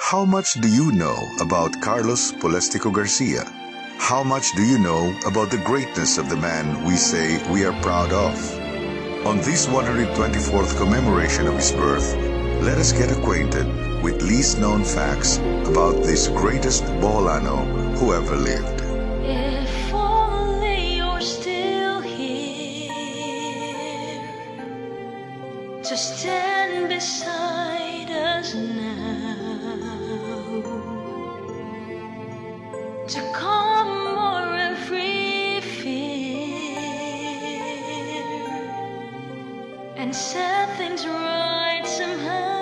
How much do you know about Carlos Polestico Garcia? How much do you know about the greatness of the man we say we are proud of? On this 124th commemoration of his birth, let us get acquainted with least known facts about this greatest Boholano who ever lived. If only you're still here to stand beside us now, to calm our every fear and set things right somehow.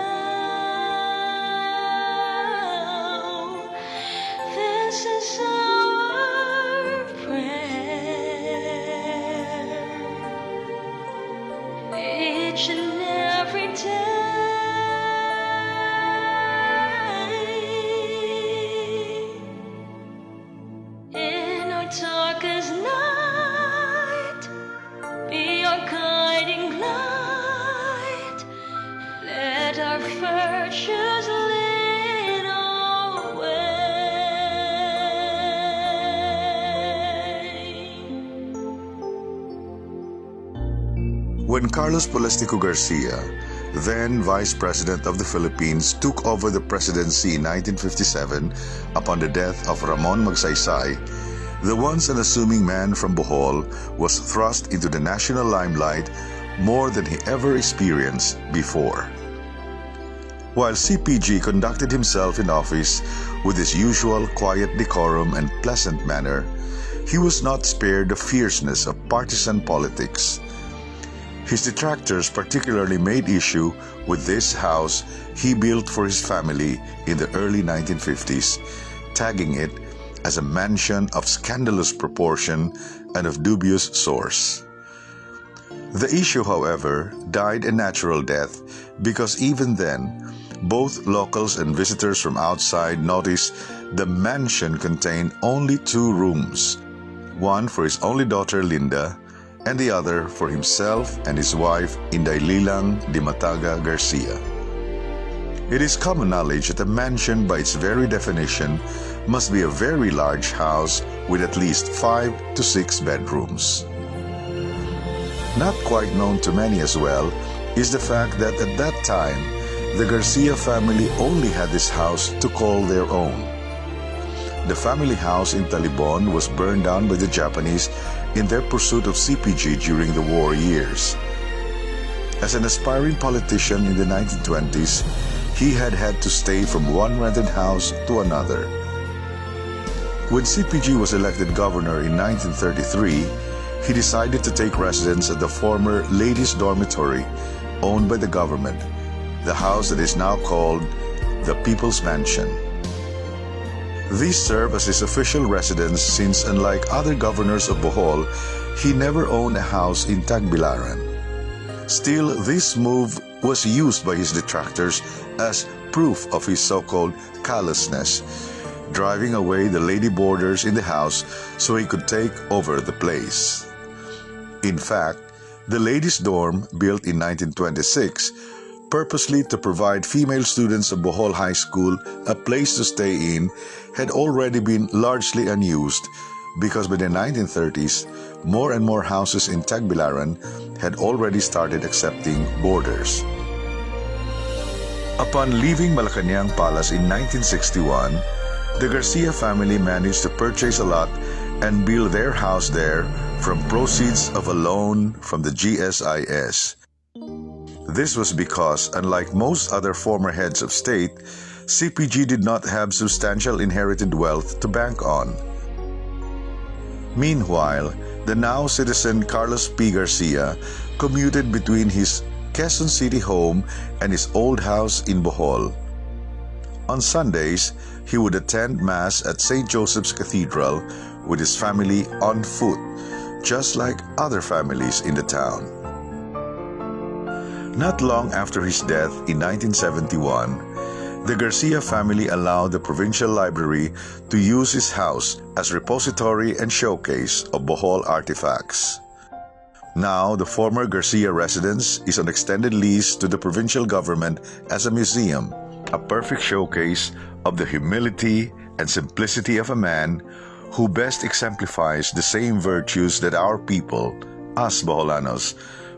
This is our prayer each and every day. In our darkest night, be our guiding light. Let our virtues lead our way. When Carlos Polestico Garcia, then Vice President of the Philippines, took over the presidency in 1957 upon the death of Ramon Magsaysay, the once unassuming man from Bohol was thrust into the national limelight more than he ever experienced before. While CPG conducted himself in office with his usual quiet decorum and pleasant manner, he was not spared the fierceness of partisan politics. His detractors particularly made issue with this house he built for his family in the early 1950s, tagging it as a mansion of scandalous proportion and of dubious source. The issue, however, died a natural death because even then, both locals and visitors from outside noticed the mansion contained only 2 rooms, one for his only daughter Linda, and the other for himself and his wife Inday Lilang de Mataga Garcia. It is common knowledge that a mansion by its very definition must be a very large house with at least 5 to 6 bedrooms. Not quite known to many as well is the fact that at that time, the Garcia family only had this house to call their own. The family house in Talibon was burned down by the Japanese in their pursuit of CPG during the war years. As an aspiring politician in the 1920s, he had to stay from one rented house to another. When CPG was elected governor in 1933, he decided to take residence at the former ladies' dormitory owned by the government, the house that is now called the People's Mansion. These serve as his official residence since, unlike other governors of Bohol, he never owned a house in Tagbilaran. Still, this move was used by his detractors as proof of his so-called callousness, driving away the lady boarders in the house so he could take over the place. In fact, the ladies' dorm, built in 1926, purposely to provide female students of Bohol High School a place to stay in, had already been largely unused because by the 1930s, more and more houses in Tagbilaran had already started accepting boarders. Upon leaving Malacañang Palace in 1961, the Garcia family managed to purchase a lot and build their house there from proceeds of a loan from the GSIS. This was because, unlike most other former heads of state, CPG did not have substantial inherited wealth to bank on. Meanwhile, the now citizen Carlos P. Garcia commuted between his Quezon City home and his old house in Bohol. On Sundays, he would attend Mass at St. Joseph's Cathedral with his family on foot, just like other families in the town. Not long after his death in 1971, the Garcia family allowed the provincial library to use his house as repository and showcase of Bohol artifacts. Now, the former Garcia residence is on extended lease to the provincial government as a museum, a perfect showcase of the humility and simplicity of a man who best exemplifies the same virtues that our people, us Boholanos,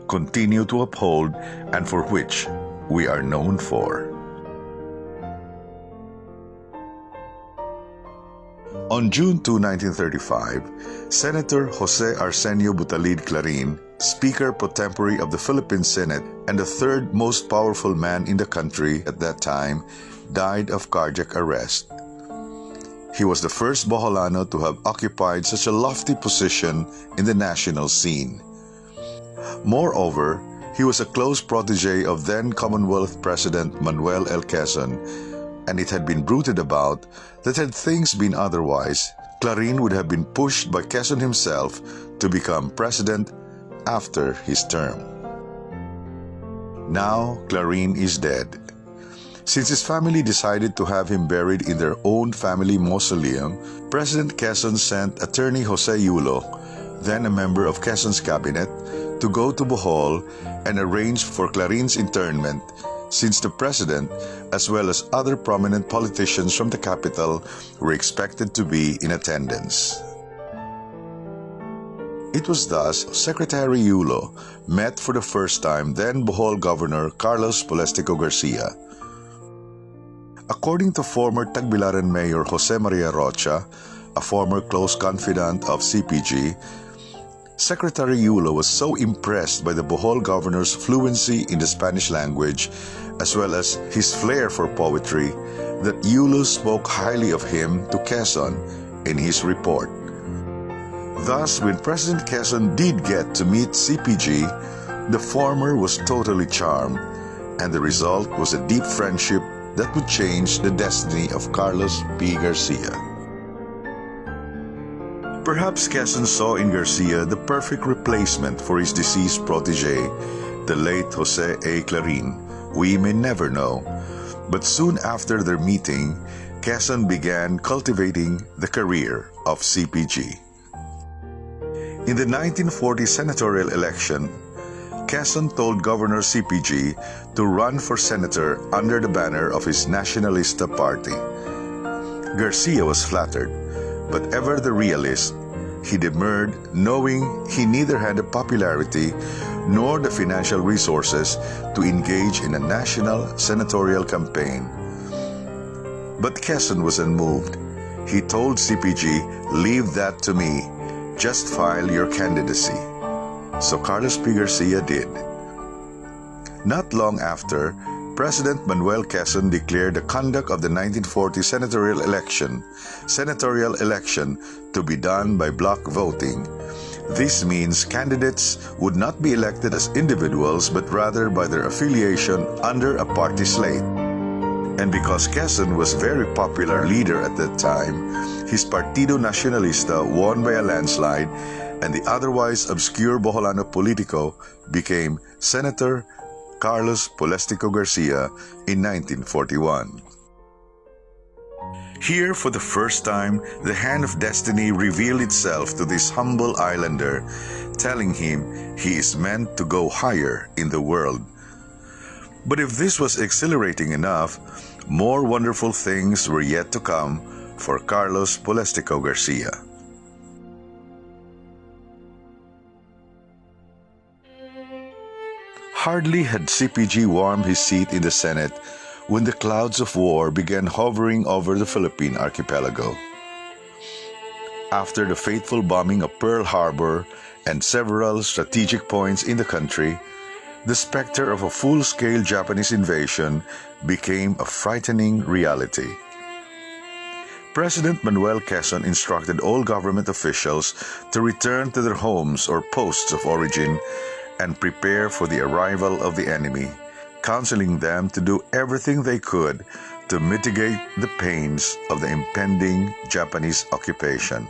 continue to uphold and for which we are known for. On June 2, 1935, Senator Jose Arsenio Butalid Clarin, Speaker pro tempore of the Philippine Senate and the third most powerful man in the country at that time, died of cardiac arrest. He was the first Boholano to have occupied such a lofty position in the national scene. Moreover, he was a close protege of then Commonwealth President Manuel L. Quezon, and it had been bruited about that had things been otherwise, Clarin would have been pushed by Quezon himself to become president after his term. Now, Clarin is dead. Since his family decided to have him buried in their own family mausoleum, President Quezon sent Attorney Jose Yulo, then a member of Quezon's cabinet, to go to Bohol and arrange for Clarin's internment, since the president, as well as other prominent politicians from the capital, were expected to be in attendance. It was thus Secretary Yulo met for the first time then Bohol Governor Carlos Polestico Garcia. According to former Tagbilaran Mayor Jose Maria Rocha, a former close confidant of CPG, Secretary Yulo was so impressed by the Bohol governor's fluency in the Spanish language, as well as his flair for poetry, that Yulo spoke highly of him to Quezon in his report. Thus, when President Quezon did get to meet CPG, the former was totally charmed, and the result was a deep friendship that would change the destiny of Carlos P. Garcia. Perhaps Quezon saw in Garcia the perfect replacement for his deceased protege, the late Jose A. Clarin. We may never know, but soon after their meeting, Quezon began cultivating the career of CPG. In the 1940 senatorial election, Quezon told Governor CPG to run for senator under the banner of his Nacionalista party. Garcia was flattered, but ever the realist, he demurred, knowing he neither had the popularity nor the financial resources to engage in a national senatorial campaign. But Quezon was unmoved. He told CPG, "Leave that to me. Just file your candidacy." So Carlos P. Garcia did. Not long after, President Manuel Quezon declared the conduct of the 1940 senatorial election to be done by block voting. This means candidates would not be elected as individuals but rather by their affiliation under a party slate. And because Quezon was a very popular leader at that time, his Partido Nacionalista won by a landslide, and the otherwise obscure Boholano politico became Senator Carlos Polestico Garcia in 1941. Here, for the first time, the hand of destiny revealed itself to this humble islander, telling him he is meant to go higher in the world. But if this was exhilarating enough, more wonderful things were yet to come for Carlos Polestico Garcia. Hardly had CPG warmed his seat in the Senate when the clouds of war began hovering over the Philippine archipelago. After the fateful bombing of Pearl Harbor and several strategic points in the country, the specter of a full-scale Japanese invasion became a frightening reality. President Manuel Quezon instructed all government officials to return to their homes or posts of origin and prepare for the arrival of the enemy, counseling them to do everything they could to mitigate the pains of the impending Japanese occupation.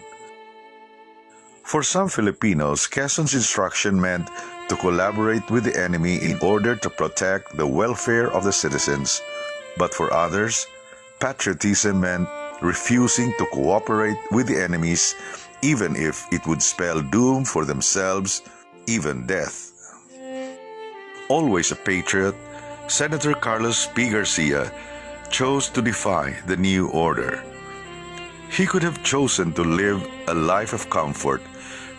For some Filipinos, Quezon's instruction meant to collaborate with the enemy in order to protect the welfare of the citizens, but for others, patriotism meant refusing to cooperate with the enemies, even if it would spell doom for themselves, even death. Always a patriot, Senator Carlos P. Garcia chose to defy the new order. He could have chosen to live a life of comfort,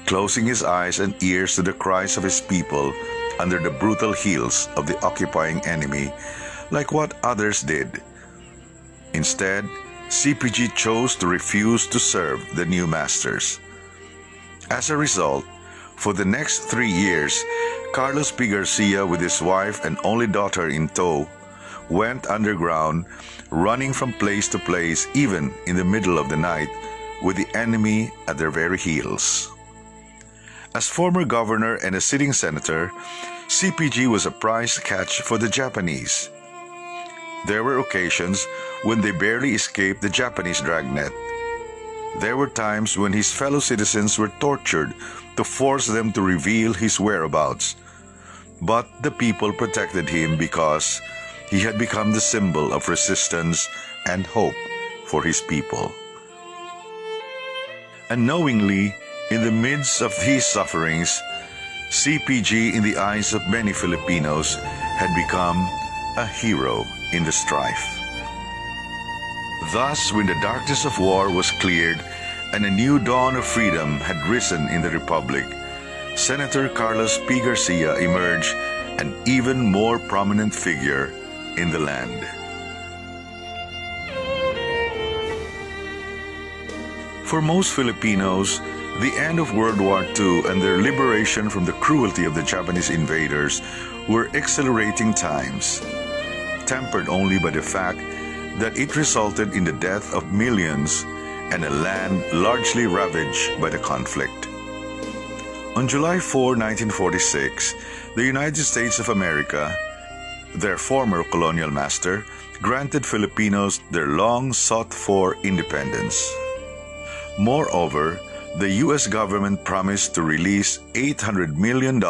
closing his eyes and ears to the cries of his people under the brutal heels of the occupying enemy, like what others did. Instead, CPG chose to refuse to serve the new masters. As a result, for the next 3 years, Carlos P. Garcia, with his wife and only daughter in tow, went underground, running from place to place even in the middle of the night, with the enemy at their very heels. As former governor and a sitting senator, CPG was a prize catch for the Japanese. There were occasions when they barely escaped the Japanese dragnet. There were times when his fellow citizens were tortured to force them to reveal his whereabouts. But the people protected him because he had become the symbol of resistance and hope for his people. Unknowingly, in the midst of these sufferings, CPG, in the eyes of many Filipinos, had become a hero in the strife. Thus, when the darkness of war was cleared and a new dawn of freedom had risen in the Republic, Senator Carlos P. Garcia emerged an even more prominent figure in the land. For most Filipinos, the end of World War II and their liberation from the cruelty of the Japanese invaders were exhilarating times, tempered only by the fact that it resulted in the death of millions and a land largely ravaged by the conflict. On July 4, 1946, the United States of America, their former colonial master, granted Filipinos their long-sought-for independence. Moreover, the U.S. government promised to release $800 million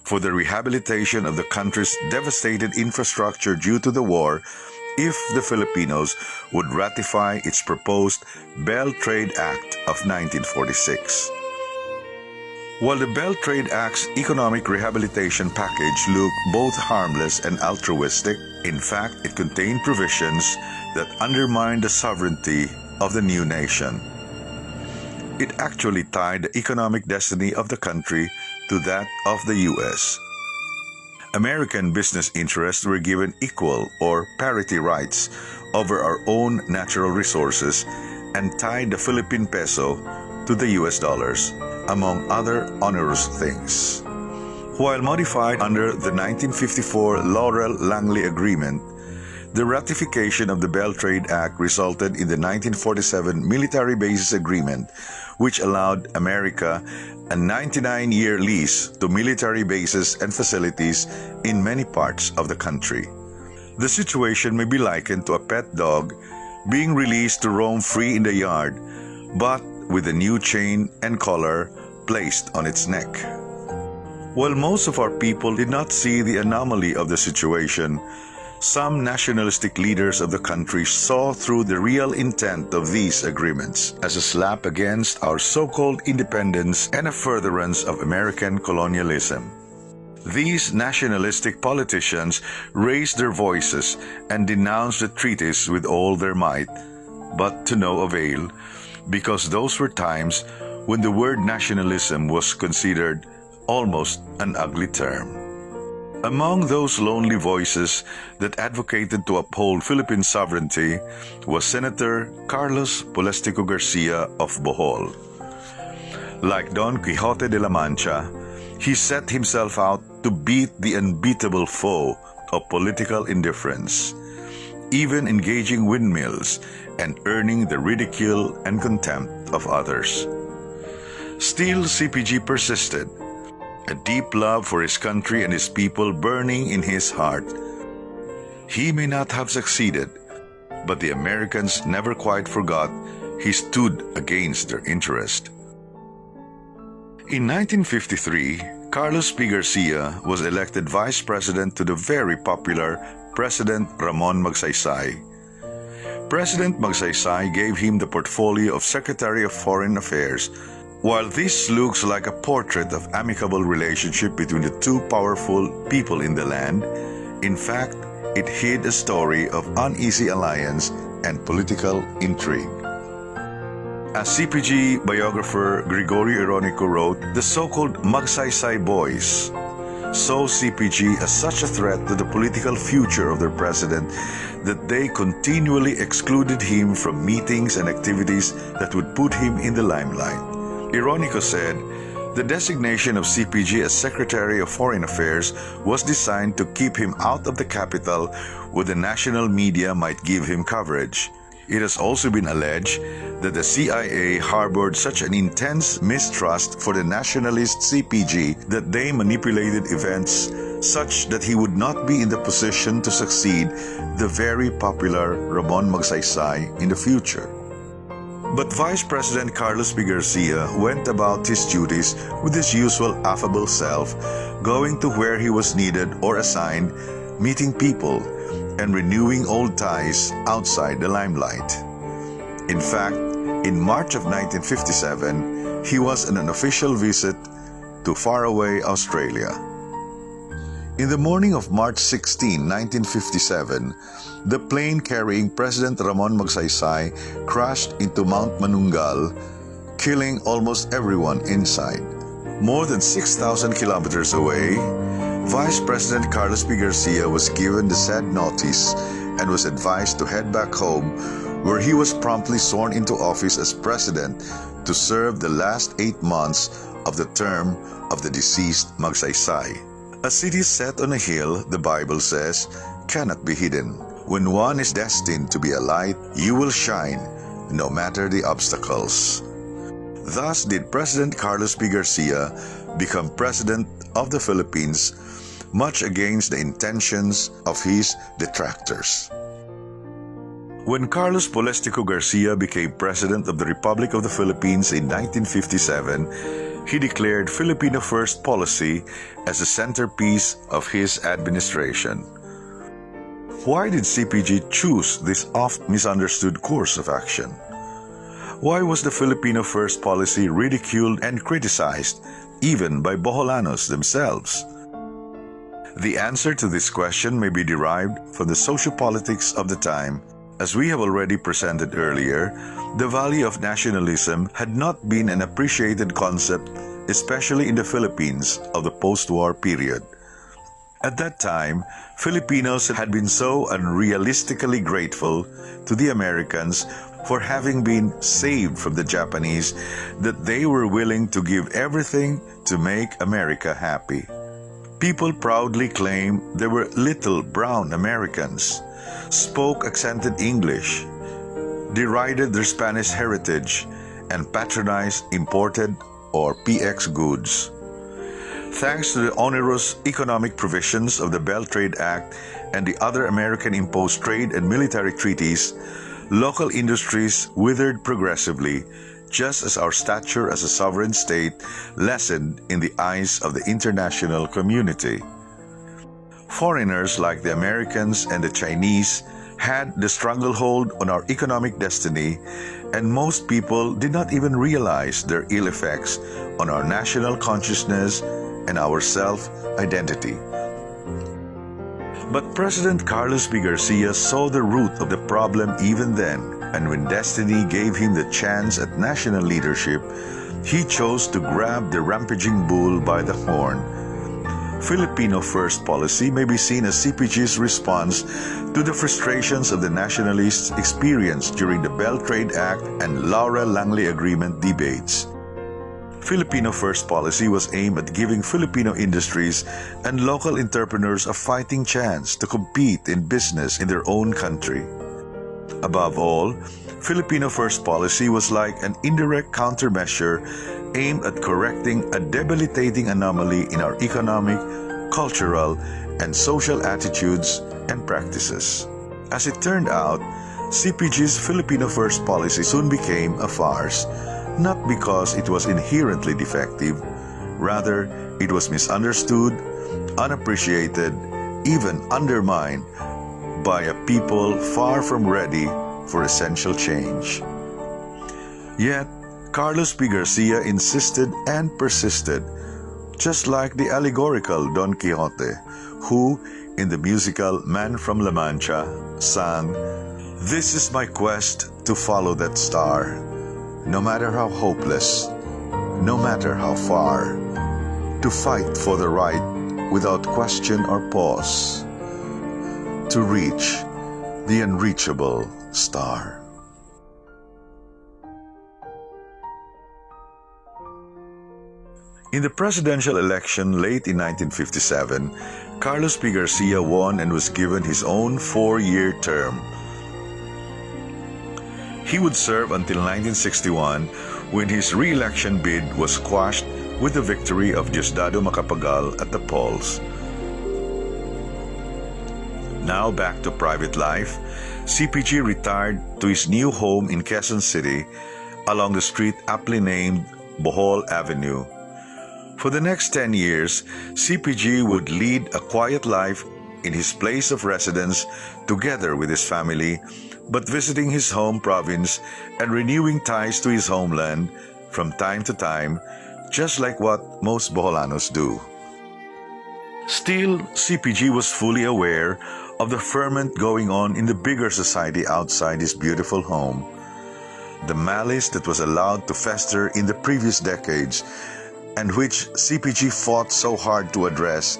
for the rehabilitation of the country's devastated infrastructure due to the war if the Filipinos would ratify its proposed Bell Trade Act of 1946. While the Bell Trade Act's economic rehabilitation package looked both harmless and altruistic, in fact, it contained provisions that undermined the sovereignty of the new nation. It actually tied the economic destiny of the country to that of the U.S. American business interests were given equal or parity rights over our own natural resources and tied the Philippine peso to the U.S. dollars, among other onerous things. While modified under the 1954 Laurel-Langley Agreement, the ratification of the Bell Trade Act resulted in the 1947 Military Bases Agreement, which allowed America a 99-year lease to military bases and facilities in many parts of the country. The situation may be likened to a pet dog being released to roam free in the yard, but with a new chain and collar placed on its neck. While most of our people did not see the anomaly of the situation, some nationalistic leaders of the country saw through the real intent of these agreements as a slap against our so-called independence and a furtherance of American colonialism. These nationalistic politicians raised their voices and denounced the treaties with all their might, but to no avail, because those were times when the word nationalism was considered almost an ugly term. Among those lonely voices that advocated to uphold Philippine sovereignty was Senator Carlos Polestico Garcia of Bohol. Like Don Quixote de la Mancha, he set himself out to beat the unbeatable foe of political indifference, even engaging windmills and earning the ridicule and contempt of others. Still, CPG persisted, a deep love for his country and his people burning in his heart. He may not have succeeded, but the Americans never quite forgot he stood against their interest. In 1953, Carlos P. Garcia was elected vice president to the very popular President Ramon Magsaysay. President Magsaysay gave him the portfolio of Secretary of Foreign Affairs. While this looks like a portrait of amicable relationship between the two powerful people in the land, in fact, it hid a story of uneasy alliance and political intrigue. As CPG biographer Gregorio Ironico wrote, the so-called Magsaysay Boys saw CPG as such a threat to the political future of their president that they continually excluded him from meetings and activities that would put him in the limelight. Ironico said, the designation of CPG as Secretary of Foreign Affairs was designed to keep him out of the capital where the national media might give him coverage. It has also been alleged that the CIA harbored such an intense mistrust for the nationalist CPG that they manipulated events such that he would not be in the position to succeed the very popular Ramon Magsaysay in the future. But Vice President Carlos P. Garcia went about his duties with his usual affable self, going to where he was needed or assigned, meeting people, and renewing old ties outside the limelight. In fact, in March of 1957, he was on an official visit to faraway Australia. In the morning of March 16, 1957, the plane carrying President Ramon Magsaysay crashed into Mount Manungal, killing almost everyone inside. More than 6,000 kilometers away, Vice President Carlos P. Garcia was given the sad notice and was advised to head back home, where he was promptly sworn into office as president to serve the last 8 months of the term of the deceased Magsaysay. A city set on a hill, the Bible says, cannot be hidden. When one is destined to be a light, you will shine, no matter the obstacles. Thus did President Carlos P. Garcia become President of the Philippines, much against the intentions of his detractors. When Carlos Polestico Garcia became President of the Republic of the Philippines in 1957, he declared Filipino First policy as the centerpiece of his administration. Why did CPG choose this oft misunderstood course of action? Why was the Filipino First policy ridiculed and criticized, even by Boholanos themselves? The answer to this question may be derived from the sociopolitics of the time. As we have already presented earlier, the value of nationalism had not been an appreciated concept, especially in the Philippines of the post-war period. At that time, Filipinos had been so unrealistically grateful to the Americans for having been saved from the Japanese that they were willing to give everything to make America happy. People proudly claimed they were little brown Americans, spoke accented English, derided their Spanish heritage, and patronized imported or PX goods. Thanks to the onerous economic provisions of the Bell Trade Act and the other American-imposed trade and military treaties, local industries withered progressively, just as our stature as a sovereign state lessened in the eyes of the international community. Foreigners like the Americans and the Chinese had the stranglehold on our economic destiny, and most people did not even realize their ill effects on our national consciousness and our self-identity. But President Carlos P. Garcia saw the root of the problem even then, and when destiny gave him the chance at national leadership, he chose to grab the rampaging bull by the horn. Filipino First policy may be seen as CPG's response to the frustrations of the nationalists experienced during the Bell Trade Act and Laura-Langley Agreement debates. Filipino First policy was aimed at giving Filipino industries and local entrepreneurs a fighting chance to compete in business in their own country. Above all, Filipino First policy was like an indirect countermeasure aimed at correcting a debilitating anomaly in our economic, cultural, and social attitudes and practices. As it turned out, CPG's Filipino First policy soon became a farce, not because it was inherently defective, rather it was misunderstood, unappreciated, even undermined by a people far from ready for essential change. Yet, Carlos P. Garcia insisted and persisted, just like the allegorical Don Quixote, who, in the musical Man from La Mancha, sang, "This is my quest to follow that star, no matter how hopeless, no matter how far, to fight for the right without question or pause, to reach the unreachable star." In the presidential election late in 1957, Carlos P. Garcia won and was given his own 4-year term. He would serve until 1961, when his re-election bid was quashed with the victory of Diosdado Macapagal at the polls. Now back to private life, CPG retired to his new home in Quezon City along the street aptly named Bohol Avenue. For the next 10 years, CPG would lead a quiet life in his place of residence together with his family, but visiting his home province and renewing ties to his homeland from time to time, just like what most Boholanos do. Still, CPG was fully aware of the ferment going on in the bigger society outside his beautiful home. The malice that was allowed to fester in the previous decades, and which CPG fought so hard to address,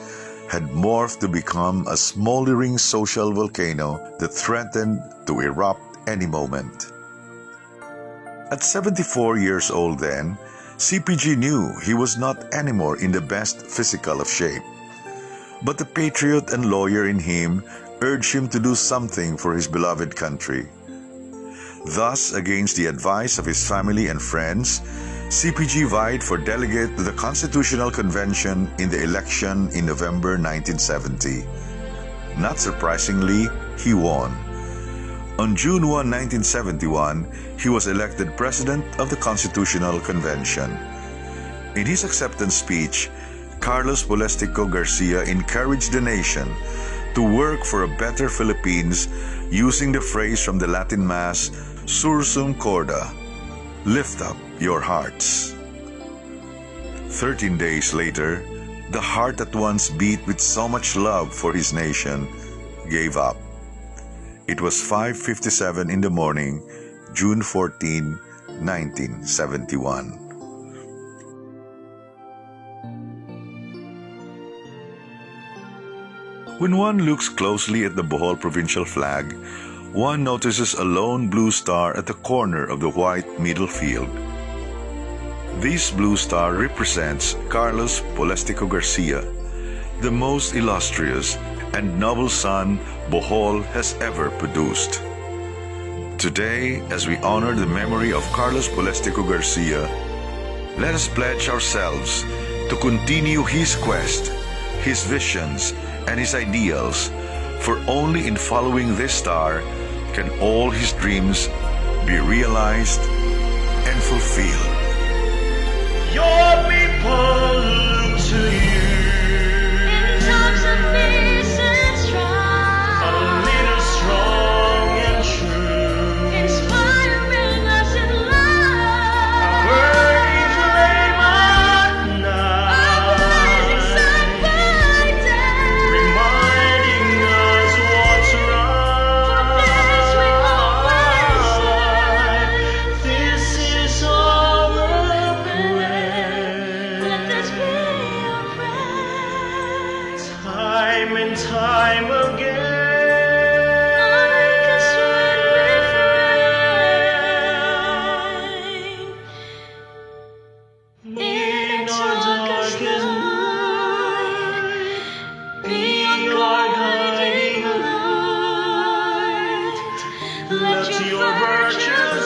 had morphed to become a smoldering social volcano that threatened to erupt any moment. At 74 years old then, CPG knew he was not anymore in the best physical of shape. But the patriot and lawyer in him urged him to do something for his beloved country. Thus, against the advice of his family and friends, CPG vied for delegate to the Constitutional Convention in the election in November 1970. Not surprisingly, he won. On June 1, 1971, he was elected President of the Constitutional Convention. In his acceptance speech, Carlos Polestico Garcia encouraged the nation to work for a better Philippines using the phrase from the Latin Mass, "Sursum corda," lift up your hearts. 13 days later, the heart that once beat with so much love for his nation gave up. It was 5:57 in the morning, June 14, 1971. When one looks closely at the Bohol provincial flag, one notices a lone blue star at the corner of the white middle field. This blue star represents Carlos Polestico Garcia, the most illustrious and noble son Bohol has ever produced. Today, as we honor the memory of Carlos Polestico Garcia, let us pledge ourselves to continue his quest, his visions, and his ideals, for only in following this star can all his dreams be realized and fulfilled. Your people look to you In times of peace and strife, a leader strong and true, inspiring us in a love. burning flame at Rising sun night, by day. reminding us what's right. This we always say. This is our Let prayer. this be our prayer. Time and time again. Like a sweet refrain. In our darkest night, be our guiding light. Let your virtues